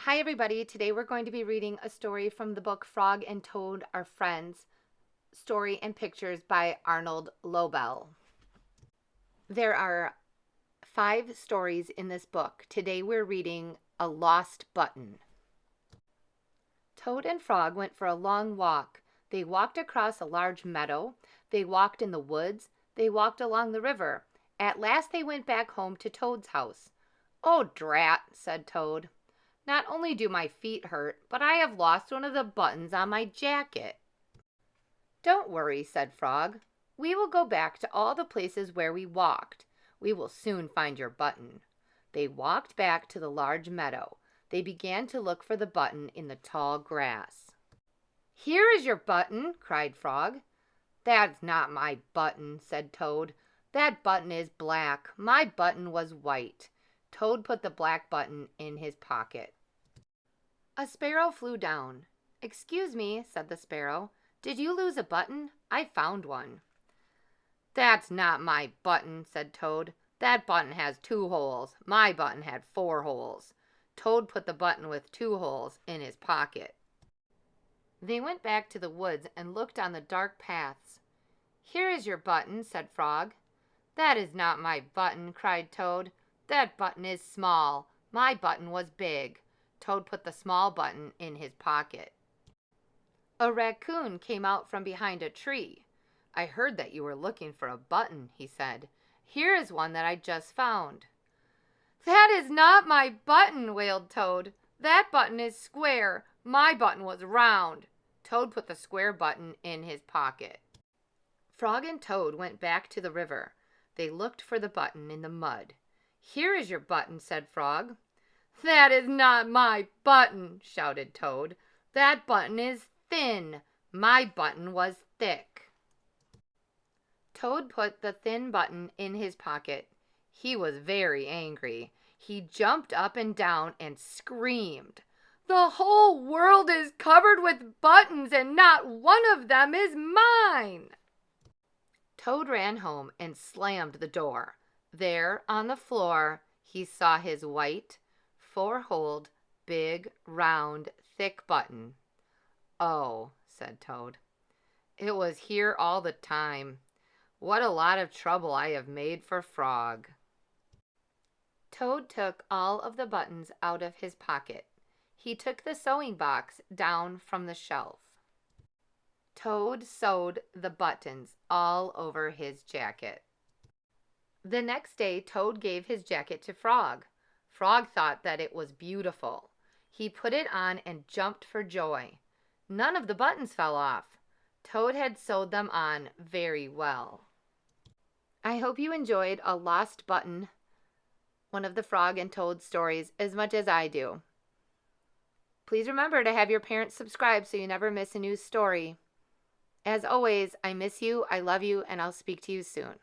Hi everybody, today we're going to be reading a story from the book Frog and Toad Are Friends, Story and Pictures by Arnold Lobel. There are 5 stories in this book. Today we're reading A Lost Button. Toad and Frog went for a long walk. They walked across a large meadow. They walked in the woods. They walked along the river. At last they went back home to Toad's house. "Oh, drat," said Toad. "Not only do my feet hurt, but I have lost one of the buttons on my jacket." "Don't worry," said Frog. "We will go back to all the places where we walked. We will soon find your button." They walked back to the large meadow. They began to look for the button in the tall grass. "Here is your button," cried Frog. "That's not my button," said Toad. "That button is black. My button was white." Toad put the black button in his pocket. A sparrow flew down. "Excuse me," said the sparrow. "Did you lose a button? I found one." "That's not my button," said Toad. "That button has 2 holes. My button had 4 holes." Toad put the button with 2 holes in his pocket. They went back to the woods and looked on the dark paths. "Here is your button," said Frog. "That is not my button," cried Toad. "That button is small. My button was big." Toad put the small button in his pocket. A raccoon came out from behind a tree. "I heard that you were looking for a button," he said. "Here is one that I just found." "That is not my button," wailed Toad. "That button is square. My button was round." Toad put the square button in his pocket. Frog and Toad went back to the river. They looked for the button in the mud. "Here is your button," said Frog. "That is not my button," shouted Toad. "That button is thin. My button was thick." Toad put the thin button in his pocket. He was very angry. He jumped up and down and screamed, "The whole world is covered with buttons and not one of them is mine!" Toad ran home and slammed the door. There on the floor he saw his white, 4-holed, big, round, thick button. "Oh," said Toad, "it was here all the time. What a lot of trouble I have made for Frog." Toad took all of the buttons out of his pocket. He took the sewing box down from the shelf. Toad sewed the buttons all over his jacket. The next day Toad gave his jacket to Frog. Frog thought that it was beautiful. He put it on and jumped for joy. None of the buttons fell off. Toad had sewed them on very well. I hope you enjoyed A Lost Button, one of the Frog and Toad stories, as much as I do. Please remember to have your parents subscribe so you never miss a new story. As always, I miss you, I love you, and I'll speak to you soon.